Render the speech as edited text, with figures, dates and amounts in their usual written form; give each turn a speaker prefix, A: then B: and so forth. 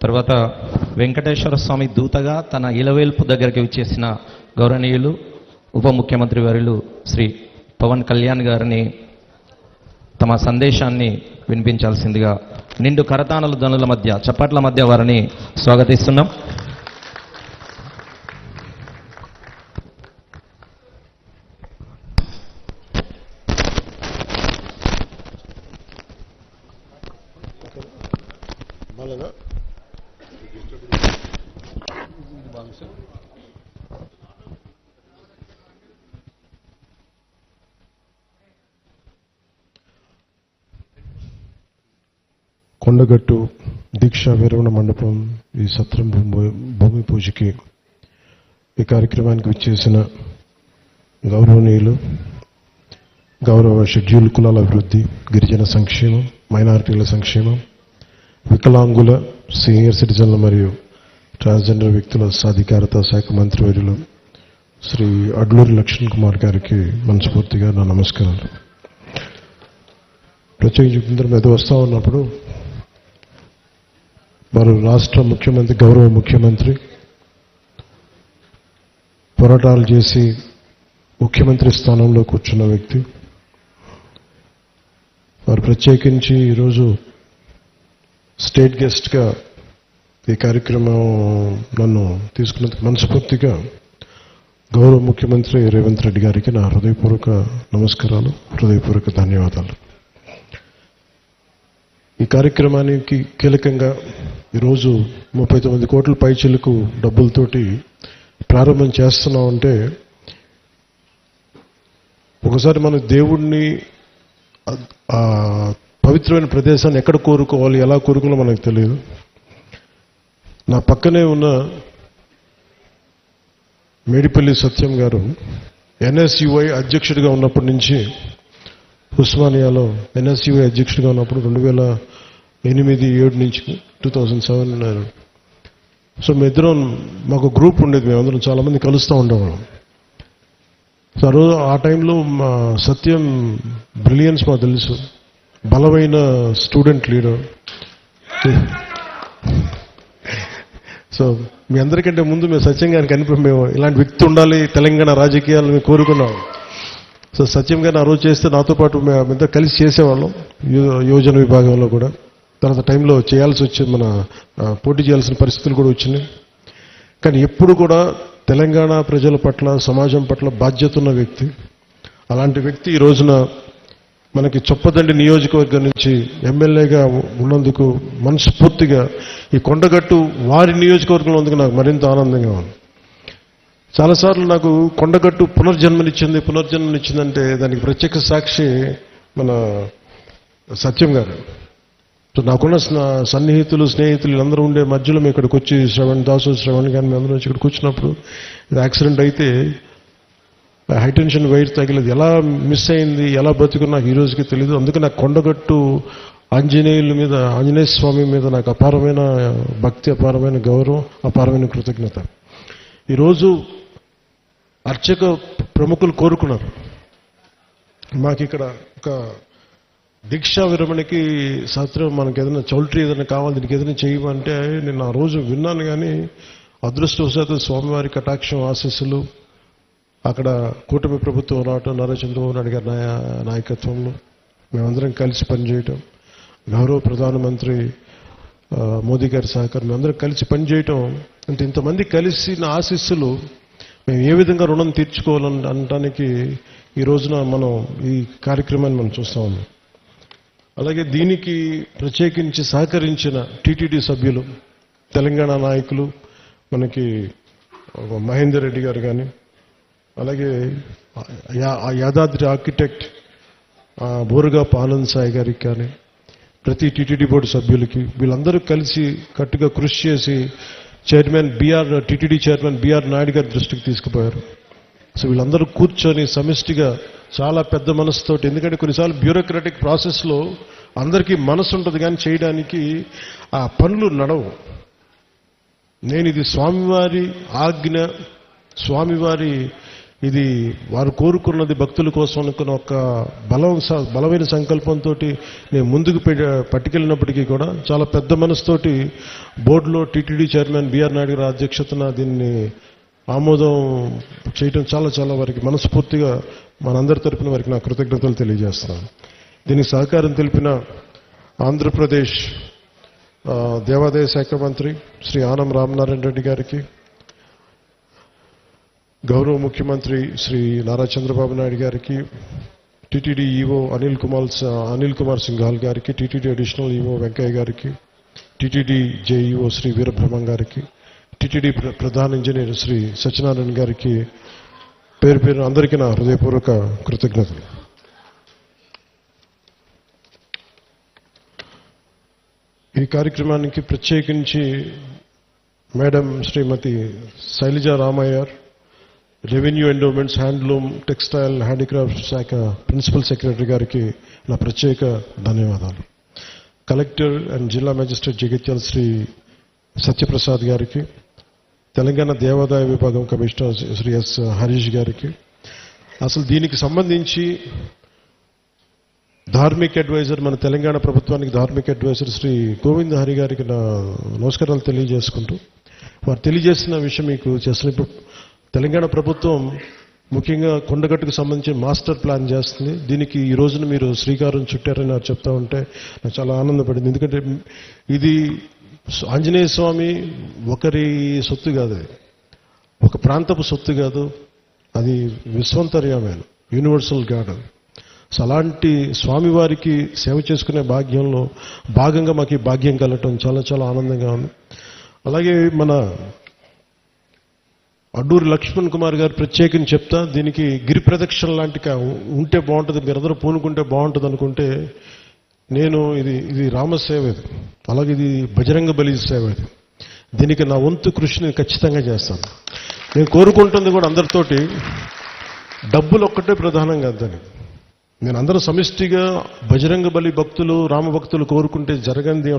A: తర్వాత వెంకటేశ్వర స్వామి దూతగా తన ఇలవేల్పు దగ్గరికి వచ్చేసిన గౌరవనీయులు ఉప ముఖ్యమంత్రి వర్యులు శ్రీ పవన్ కళ్యాణ్ గారిని తమ సందేశాన్ని వినిపించాల్సిందిగా నిండు కరతాళ ధ్వనుల మధ్య చప్పట్ల మధ్య వారిని స్వాగతిస్తున్నాం.
B: కొండగట్టు దీక్షా విరమణ మండపం ఈ సత్రం భూమి పూజకి ఈ కార్యక్రమానికి విచ్చేసిన గౌరవనీయులు గౌరవ షెడ్యూల్ కులాల అభివృద్ధి, గిరిజన సంక్షేమం, మైనారిటీల సంక్షేమం, వికలాంగుల, సీనియర్ సిటిజన్ల మరియు ట్రాన్స్జెండర్ వ్యక్తుల సాధికారత శాఖ మంత్రివర్యులు శ్రీ అడ్లూరి లక్ష్మణ్ కుమార్ గారికి మనస్ఫూర్తిగా నా నమస్కారాలు. ప్రత్యేకించి మీద వస్తూ ఉన్నప్పుడు వారు రాష్ట్ర ముఖ్యమంత్రి, గౌరవ ముఖ్యమంత్రి పోరాటాలు చేసి ముఖ్యమంత్రి స్థానంలో కూర్చున్న వ్యక్తి. వారు ప్రత్యేకించి ఈరోజు స్టేట్ గెస్ట్గా ఈ కార్యక్రమం నన్ను తీసుకున్నందుకు మనస్ఫూర్తిగా గౌరవ ముఖ్యమంత్రి రేవంత్ రెడ్డి గారికి నా హృదయపూర్వక నమస్కారాలు, హృదయపూర్వక ధన్యవాదాలు. ఈ కార్యక్రమానికి కీలకంగా ఈరోజు 39 కోట్ల పైచిలకు డబ్బులతోటి ప్రారంభం చేస్తున్నామంటే, ఒకసారి మన దేవుణ్ణి పవిత్రమైన ప్రదేశాన్ని ఎక్కడ కోరుకోవాలి, ఎలా కోరుకోవాలో మనకు తెలియదు. నా పక్కనే ఉన్న మేడిపల్లి సత్యం గారు ఎన్ఎస్యుఐ అధ్యక్షుడిగా ఉన్నప్పటి నుంచి, ఉస్మానియాలో ఎన్ఎస్యుఐ అధ్యక్షుడిగా ఉన్నప్పుడు 2008-7 నుంచి 2007. సో మేమిద్దరం, మాకు గ్రూప్ ఉండేది, మేమందరం చాలామంది కలుస్తూ ఉండేవాళ్ళం. ఆ టైంలో మా సత్యం బ్రిలియన్స్ మాకు తెలుసు, బలమైన స్టూడెంట్ లీడర్. సో మీ అందరికంటే ముందు మేము సత్యం గారికి అనిపించాము, మేము ఇలాంటి వ్యక్తి ఉండాలి తెలంగాణ రాజకీయాలు మేము కోరుకున్నాం. సో సత్యం గారిని ఆ రోజు చేస్తే నాతో పాటు మేమిద్దరు కలిసి చేసేవాళ్ళం యువజన విభాగంలో కూడా. తర్వాత టైంలో చేయాల్సి వచ్చింది, మన పోటీ చేయాల్సిన పరిస్థితులు కూడా వచ్చినాయి. కానీ ఎప్పుడు కూడా తెలంగాణ ప్రజల పట్ల, సమాజం పట్ల బాధ్యత ఉన్న వ్యక్తి. అలాంటి వ్యక్తి ఈ రోజున మనకి చొప్పదండి నియోజకవర్గం నుంచి ఎమ్మెల్యేగా ఉన్నందుకు మనస్ఫూర్తిగా ఈ కొండగట్టు వారి నియోజకవర్గంలో ఉన్నందుకు నాకు మరింత ఆనందంగా ఉంది. చాలాసార్లు నాకు కొండగట్టు పునర్జన్మనిచ్చిందంటే దానికి ప్రత్యక్ష సాక్షి మన సత్యం గారు. సో నాకున్న సన్నిహితులు, స్నేహితులు వీళ్ళందరూ ఉండే మధ్యలో మేము ఇక్కడికి వచ్చి శ్రవణ్ కానీ మేము అందరం వచ్చి ఇక్కడికి వచ్చినప్పుడు యాక్సిడెంట్ అయితే హైటెన్షన్ వైర్ తగిలేదు, ఎలా మిస్ అయింది, ఎలా బతుకుని నాకు ఈ రోజుకి తెలియదు. అందుకే నాకు కొండగట్టు ఆంజనేయ స్వామి మీద నాకు అపారమైన భక్తి, అపారమైన గౌరవం, అపారమైన కృతజ్ఞత. ఈరోజు అర్చక ప్రముఖులు కోరుకున్నారు, మాకు ఇక్కడ ఒక దీక్షా విరమణకి సత్రం, మనకి ఏదైనా చౌల్ట్రీ ఏదైనా కావాలి, దీనికి ఏదైనా చేయమంటే నేను ఆ రోజు విన్నాను. కానీ అదృష్టవశాత్తు స్వామివారి కటాక్షం, ఆశీస్సులు, అక్కడ కూటమి ప్రభుత్వం రావటం, నారా చంద్రబాబు నాయుడు గారి నాయకత్వంలో మేమందరం కలిసి పనిచేయటం, గౌరవ ప్రధానమంత్రి మోదీ గారి సహకారం, మేమందరం కలిసి పనిచేయటం అంటే, ఇంతమంది కలిసి నా ఆశీస్సులు మేము ఏ విధంగా రుణం తీర్చుకోవాలని అనడానికి ఈ రోజున మనం ఈ కార్యక్రమాన్ని మనం చూస్తా ఉన్నాం. అలాగే దీనికి ప్రత్యేకించి సహకరించిన టీటీడీ సభ్యులు, తెలంగాణ నాయకులు, మనకి మహేందర్ రెడ్డి గారు కానీ, అలాగే యాదాద్రి ఆర్కిటెక్ట్ బోరుగాపు ఆనంద్ సాయి గారికి కానీ, ప్రతి టీటీడీ బోర్డు సభ్యులకి, వీళ్ళందరూ కలిసి కట్టుగా కృషి చేసి టీటీడీ చైర్మన్ బిఆర్ నాయుడు గారి దృష్టికి తీసుకుపోయారు. సో వీళ్ళందరూ కూర్చొని సమిష్టిగా చాలా పెద్ద మనసుతోటి, ఎందుకంటే కొన్నిసార్లు బ్యూరోక్రాటిక్ ప్రాసెస్లో అందరికీ మనసు ఉంటుంది కానీ చేయడానికి ఆ పనులు నడవు. నేను ఇది స్వామివారి ఆజ్ఞ, స్వామివారి ఇది వారు కోరుకున్నది భక్తుల కోసం అనుకున్న ఒక బలమైన సంకల్పంతో నేను ముందుకు పట్టుకెళ్ళినప్పటికీ కూడా చాలా పెద్ద మనసుతోటి బోర్డులో టీటీడీ చైర్మన్ బిఆర్ నాయుడు గారి అధ్యక్షతన దీన్ని ఆమోదం చేయటం చాలా వారికి మనస్ఫూర్తిగా మనందరి తరపున వారికి నా కృతజ్ఞతలు తెలియజేస్తున్నాను. దీనికి సహకారం తెలిపిన ఆంధ్రప్రదేశ్ దేవాదాయ శాఖ మంత్రి శ్రీ ఆనం రామనారాయణ రెడ్డి గారికి, గౌరవ ముఖ్యమంత్రి శ్రీ నారా చంద్రబాబు నాయుడు గారికి, టీటీడీ ఈవో అనిల్ కుమార్ సింఘాల్ గారికి, టీటీడీ అడిషనల్ ఈవో వెంకయ్య గారికి, టీటీడీ జేఈఓ శ్రీ వీరబ్రహ్మం గారికి, టీటీడీ ప్రధాన ఇంజనీర్ శ్రీ సత్యనారాయణ గారికి పేరు అందరికీ నా హృదయపూర్వక కృతజ్ఞతలు. ఈ కార్యక్రమానికి ప్రత్యేకించి madam Shrimati Sailaja Ramayyar, revenue endowments, handloom, textile, handicraft శాఖ ప్రిన్సిపల్ సెక్రటరీ గారికి నా ప్రత్యేక ధన్యవాదాలు. కలెక్టర్ అండ్ జిల్లా మేజిస్ట్రేట్ జగిత్యాల శ్రీ సత్యప్రసాద్ గారికి, తెలంగాణ దేవాదాయ విభాగం కమిషనర్ శ్రీ ఎస్ హరీష్ గారికి, అసలు దీనికి సంబంధించి ధార్మిక్ అడ్వైజర్, మన తెలంగాణ ప్రభుత్వానికి ధార్మిక్ అడ్వైజర్ శ్రీ గోవింద్ హరి గారికి నా నమస్కారాలు తెలియజేసుకుంటూ, వారు తెలియజేసిన విషయం మీకు చేస్తున్న తెలంగాణ ప్రభుత్వం ముఖ్యంగా కొండగట్టుకు సంబంధించి మాస్టర్ ప్లాన్ చేస్తుంది. దీనికి ఈ రోజున మీరు శ్రీకారం చుట్టారని నాకు చెప్తా ఉంటే నాకు చాలా ఆనందపడింది. ఎందుకంటే ఇది ఆంజనేయ స్వామి ఒకరి సొత్తు కాదు, అది ఒక ప్రాంతపు సొత్తు కాదు, అది విశ్వంతర్యామైన యూనివర్సల్ గాడ్. సో అలాంటి స్వామివారికి సేవ చేసుకునే భాగ్యంలో భాగంగా మాకు ఈ భాగ్యం కలగటం చాలా ఆనందంగా ఉంది. అలాగే మన అడ్డూరి లక్ష్మణ్ కుమార్ గారు ప్రత్యేకించి చెప్తా, దీనికి గిరి ప్రదక్షిణ లాంటి ఉంటే బాగుంటుంది, మీరందరూ పూనుకుంటే బాగుంటుంది అనుకుంటే, నేను ఇది రామసేవ, ఇది అలాగే ఇది బజరంగ బలి సేవ, ఇది దీనికి నా వంతు కృషిని ఖచ్చితంగా చేస్తాను. నేను కోరుకుంటుంది కూడా అందరితోటి డబ్బులు ఒక్కటే ప్రధానం కాదని, నేను అందరూ సమిష్టిగా బజరంగ బలి భక్తులు రామ భక్తులు కోరుకుంటే జరగనిది